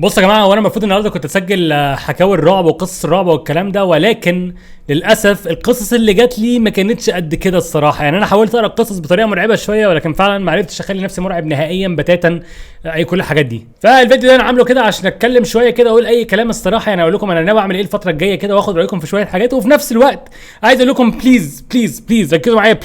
بصوا يا جماعه، وانا المفروض النهارده كنت اسجل حكاوي الرعب وقصص الرعب والكلام ده، ولكن للاسف القصص اللي جات لي ما كانتش قد كده الصراحه. يعني انا حاولت اقرا القصص بطريقه مرعبه شويه، ولكن فعلا ما عرفتش اخلي نفسي مرعب نهائيا بتاتا اي كل الحاجات دي. فالفيديو ده انا عامله كده عشان اتكلم شويه كده، اقول اي كلام الصراحه. يعني اقول لكم انا ناوي اعمل ايه الفتره الجايه كده، واخد رايكم في شويه حاجات، وفي نفس الوقت عايز اقول لكم بليز ركزوا معايا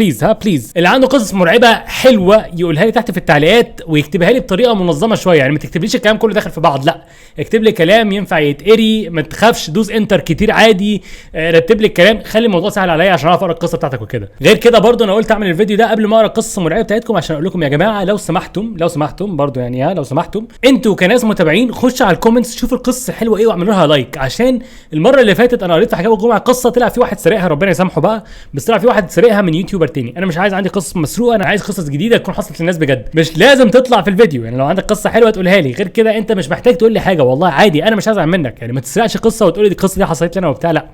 بليز. اللي عنده قصص مرعبه حلوه يقولها لي تحت في التعليقات، ويكتبها لي بطريقه منظمه شويه. يعني ما تكتبليش الكلام كله داخل في بعض، لا، اكتب لي كلام ينفع يتقري، ما تخافش، دوس انتر كتير عادي، رتب لي الكلام، خلي الموضوع سهل عليا عشان اعرف اقرا القصه بتاعتك وكده. غير كده برضو انا قلت اعمل الفيديو ده قبل ما اقرا القصه المرعبه بتاعتكم، عشان اقول لكم يا جماعه لو سمحتم برضو، يعني لو سمحتم انتوا كناس متابعين، خشوا على الكومنتس شوفوا القصه حلوه ايه واعملوا لها لايك. عشان المره اللي فاتت انا قريت في حكايه الجمعه قصه طلع في واحد سرقها، ربنا يسامحه بقى، بس طلع في واحد سرقها من يوتيوبر تاني. انا مش عايز عندي قصص مسروقه، انا عايز قصص جديده تكون حصلت للناس بجد، مش لازم تطلع في الفيديو. يعني لو عندك قصه حلوه تقولها لي، غير كده انت مش محتاج تقول لي حاجه، والله عادي، انا مش هزعل منك. يعني ما تسرقش قصه وتقول لي دي القصه دي حصلت لي انا وبتاع، لا،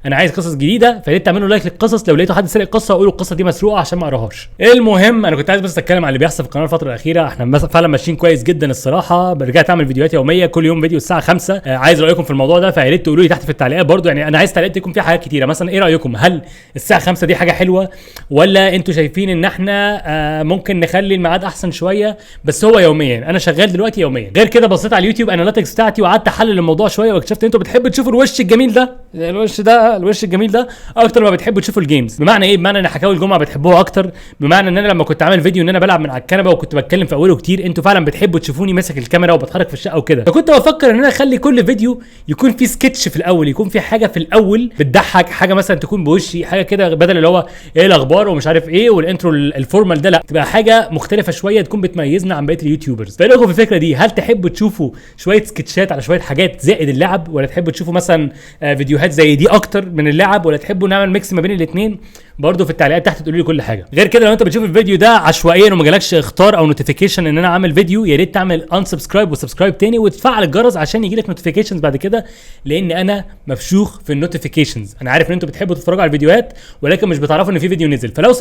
انا عايز قصص جديده. فليه تعملوا لايك للقصص؟ لو لقيتوا حد سرق قصه قولوا القصه دي مسروقه عشان ما اقراهاش. المهم انا كنت عايز بس اتكلم عن اللي بيحصل في القناه الفتره الاخيره. احنا فعلا ماشيين كويس جدا الصراحه، رجعت اعمل فيديوهات يوميه، كل يوم فيديو الساعه 5. عايز رايكم في الموضوع ده، فيا ريت تقولوا لي تحت في التعليقات برضو. يعني انا عايز تعليقات يكون فيها حاجات كتيره، مثلا ايه رايكم، هل الساعه 5 دي حاجه حلوه، ولا انتوا شايفين ان احنا ممكن نخلي الميعاد احسن شويه، بس هو يوميا. انا شغال دلوقتي يوميا. غير كده بصيت على اليوتيوب اناليتكس بتاعتي وقعدت احلل الموضوع شويه، واكتشفت ان انتوا بتحبوا تشوفوا الوش الجميل ده، الوش الجميل ده اكتر ما بتحبوا تشوفوا الجيمز. بمعنى ايه؟ بمعنى ان حكاوي الجمعه بتحبوها اكتر، بمعنى ان انا لما كنت عامل فيديو ان انا بلعب من على الكنبه وكنت بتكلم في اوله كتير، انتوا فعلا بتحبوا تشوفوني ماسك الكاميرا وبتحرك في الشقه وكده. فكنت بفكر ان انا اخلي كل فيديو يكون فيه سكتش في الاول، يكون في حاجه في الاول بتضحك، حاجه مثلا تكون بوشي، حاجه كده، بدل اللي هو ايه الاخبار ومش عارف ايه والانترو الفورمال ده، لا، تبقى حاجه مختلفه شويه تكون بتميزنا عن بقيه اليوتيوبرز. فايه رايكم في الفكره دي؟ هل تحبوا تشوفوا شويه سكتشات على شويه حاجات زائد اللعب، ولا تحبوا تشوفوا مثلا فيديوهات زي دي اكتر من اللعب، ولا تحبوا نعمل ميكس ما بين الاثنين؟ برضو في التعليقات تحت تقولوا لي كل حاجه. غير كده لو انت بتشوف الفيديو ده عشوائيا وما جالكش اختار او نوتيفيكيشن ان انا عامل فيديو، يا ريت تعمل انسبسكرايب وسبسكرايب تاني وتفعل الجرس عشان يجي لك نوتيفيكيشنز بعد كده، لان انا مفشوخ في النوتيفيكيشنز. انا عارف ان انتوا بتحبوا تتفرجوا على الفيديوهات ولكن مش بتعرفوا ان في فيديو نزل. فلو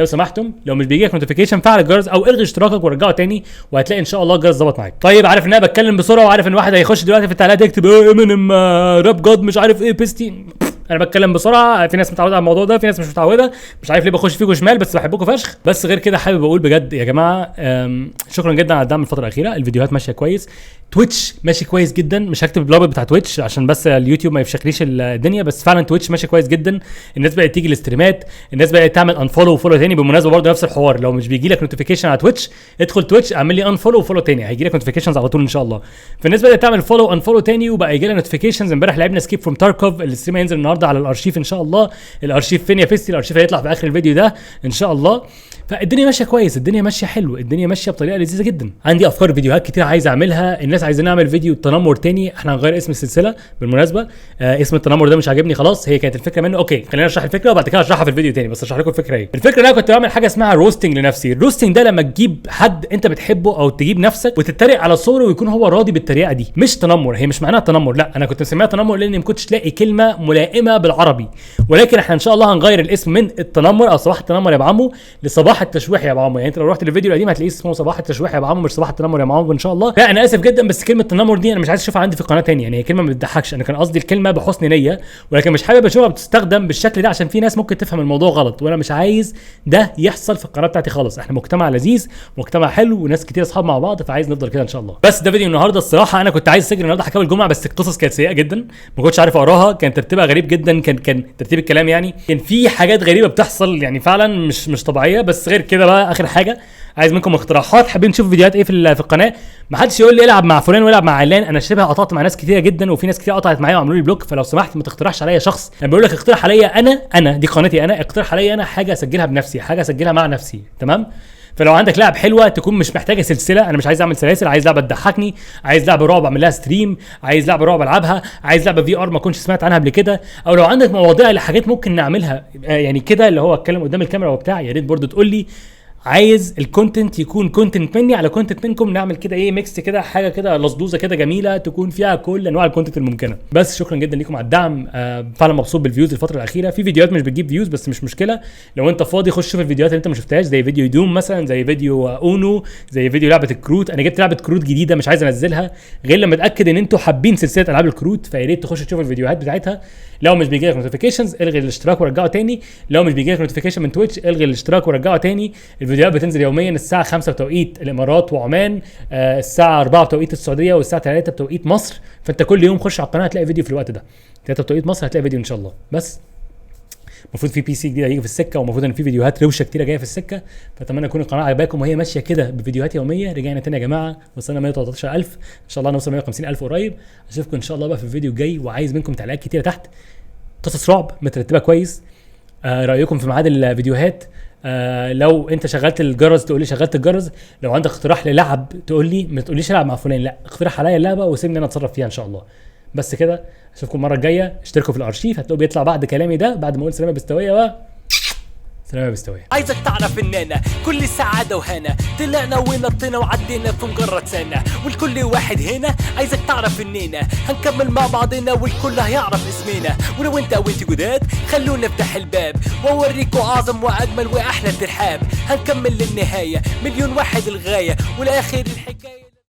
سمحتم لو مش بيجي لك نوتيفيكيشن فعل الجرس او الغي اشتراكك ورجعه تاني، وهتلاقي ان شاء الله الجرس ظبط معاك. طيب عارف ان انا بتكلم بسرعه، وعارف ان واحد هيخش دلوقتي في التعليقات يكتب امينيم راب جاد مش عارف ايه بيستي. انا بتكلم بسرعه، في ناس متعوده على الموضوع ده، في ناس مش متعوده، مش عارف ليه بخش فيكم شمال، بس بحبكم فشخ. بس غير كده حابب اقول بجد يا جماعه شكرا جدا على الدعم الفتره الاخيره. الفيديوهات ماشيه كويس، تويتش ماشي كويس جدا. مش هكتب البلوج بتاع تويتش عشان بس اليوتيوب ما يفشخليش الدنيا، بس فعلا تويتش ماشي كويس جدا. الناس بقت تيجي الاستريمات، الناس بقت تعمل انفولو وفولو تاني. بالمناسبه برضه نفس الحوار، لو مش بيجي لك نوتيفيكيشن على تويتش ادخل تويتش اعمل لي انفولو وفولو تاني، هيجي لك نوتيفيكيشنز على طول ان شاء الله. فالناس بدات تعمل فولو انفولو تاني، وبقى يجي لنا نوتيفيكيشنز. امبارح لعبنا سكيب فروم تاركوف، الاستريم هينزل النهارده على الارشيف ان شاء الله. الارشيف فين يا فيستي؟ الارشيف هيطلع في اخر الفيديو ده ان شاء الله. فالدنيا ماشيه كويس، الدنيا ماشيه حلو، الدنيا ماشيه بطريقه لذيذه جدا. عندي افكار فيديوهات كتير عايز اعملها. الناس عايزين نعمل فيديو تنمر تاني، احنا هنغير اسم السلسله بالمناسبه. اسم التنمر ده مش عاجبني خلاص، هي كانت الفكره منه. اوكي خلينا نشرح الفكره وبعد كده اشرحها في الفيديو تاني، بس اشرح لكم الفكره ايه. الفكره ان انا كنت بعمل حاجه اسمها روستنج لنفسي. الروستنج ده لما تجيب حد انت بتحبه او تجيب نفسك وتتريق على صوره ويكون هو راضي بالتريقه دي. مش تنمر، هي مش معناها تنمر، لا، انا كنت مسميها تنمر لاني ما كنتش لاقي كلمه ملائمه بالعربي. ولكن احنا ان شاء الله هنغير الاسم من التنمر او صباح التنمر يا بعمو لصباح التشويح يا بعمو. يعني انت لو رحت للفيديو القديم هتلاقيه اسمه صباح التشويح يا بعمو، مش صباح التنمر يا بعمو ان شاء الله. لا انا اسف جدا، بس كلمه تنمر دي انا مش عايز اشوفها عندي في القناه تاني. يعني هي كلمه ما بتضحكش، انا كان قصدي الكلمه بحسن نيه، ولكن مش حابب اشوفها بتستخدم بالشكل ده عشان في ناس ممكن تفهم الموضوع غلط، وانا مش عايز ده يحصل في القناه بتاعتي خالص. احنا مجتمع لذيذ، مجتمع حلو، وناس كتير اصحاب مع بعض، فعايز نفضل كده ان شاء الله. بس ده فيديو النهارده الصراحه. انا كنت عايز اسجل النهارده حكاوي الجمعه، بس القصص كانت سيئه جدا، ما كنتش عارف اقراها، كان ترتيبها غريب جدا، كان ترتيب الكلام يعني كان في حاجات غريبه بتحصل، يعني فعلا مش طبيعيه. بس غير كده بقى اخر حاجه عايز منكم اقتراحات، حابين تشوفوا فيديوهات ايه في القناه. ما حدش يقول لي العب مع فلان والعب مع علان، انا شبه قطعت مع ناس كتيره جدا، وفي ناس كتير قطعت معايا وعملوا لي بلوك. فلو سمحت ما تقترحش عليا شخص، انا بقول لك اقترح عليا انا دي قناتي، انا اقترح عليا انا حاجه اسجلها بنفسي، حاجه اسجلها مع نفسي، تمام؟ فلو عندك لعب حلوه تكون مش محتاجه سلسله، انا مش عايز اعمل سلاسل، عايز لعبه تضحكني، عايز لعبه رعب اعمل لها ستريم، عايز لعبه رعب العبها، عايز لعبه في ار ما كنتش سمعت عنها قبل كده، او لو عندك مواضيع لحاجات ممكن نعملها يعني كده اللي هو اتكلم قدام الكاميرا وبتاع، يا ريت برضو تقول لي عايز الكونتنت يكون كونتنت مني على كونتنت منكم، نعمل كده ايه ميكس كده، حاجه كده لصدوزه كده جميله تكون فيها كل انواع الكونتنت الممكنه. بس شكرا جدا ليكم على الدعم، فعلا مبسوط بالفيوز الفتره الاخيره. في فيديوهات مش بتجيب فيوز بس مش مشكله، لو انت فاضي خش شوف الفيديوهات اللي انت ما شفتهاش، زي فيديو دوم مثلا، زي فيديو اونو، زي فيديو لعبه الكروت. انا جبت لعبه كروت جديده مش عايز انزلها غير لما اتاكد ان انتوا حابين سلسله العاب الكروت، فيا ريت تخش تشوف الفيديوهات بتاعتها. لو مش بيجي لك نوتيفيكيشنز الغي الاشتراك ورجعه تاني، لو مش بيجي لك نوتيفيكيشن من تويتش الغي الاشتراك ورجعه تاني. الفيديوهات بتنزل يوميا الساعه 5 بتوقيت الامارات وعمان، الساعه 4 بتوقيت السعوديه، والساعه 3 بتوقيت مصر. فانت كل يوم خش على القناه هتلاقي فيديو في الوقت ده. 3 بتوقيت مصر هتلاقي فيديو ان شاء الله. بس المفروض في بي سي جديد هيجي في السكه، ومفروض ان في فيديوهات روشه كتيره جايه في السكه، فاتمنى تكون القناه عجباكم وهي ماشيه كده بفيديوهات يوميه. رجعنا تاني يا جماعه، وصلنا 113,000 ان شاء الله، نوصل 150,000 قريب. اشوفكم ان شاء الله بقى في الفيديو الجاي، وعايز منكم تعليقات كتيره تحت، قصص رعب مترتبه كويس، رايكم في ميعاد الفيديوهات. لو انت شغلت الجرس تقول لي شغلت الجرس، لو عندك اقتراح للعب تقول لي، ما تقوليش العب مع فلان، لا اقترح عليا اللعبه وسيبني انا اتصرف فيها ان شاء الله. بس كده، اشوفكم المره الجايه. اشتركوا في الارشيف هتلاقوه بيطلع بعد كلامي ده، بعد ما اقول سلامه بستويه سلامه بستويه. عايزك تعرف اننا كل سعادة وهنا طلعنا ونطينا وعدينا في مجرد سنة، والكل واحد هنا عايزك تعرف اننا هنكمل مع بعضنا والكل هيعرف اسمنا. ولو انت او انت جداد خلونا نفتح الباب واوريكوا اعظم واجمل واحلى ترحاب. هنكمل للنهاية، مليون واحد الغاية والاخر الحكاية.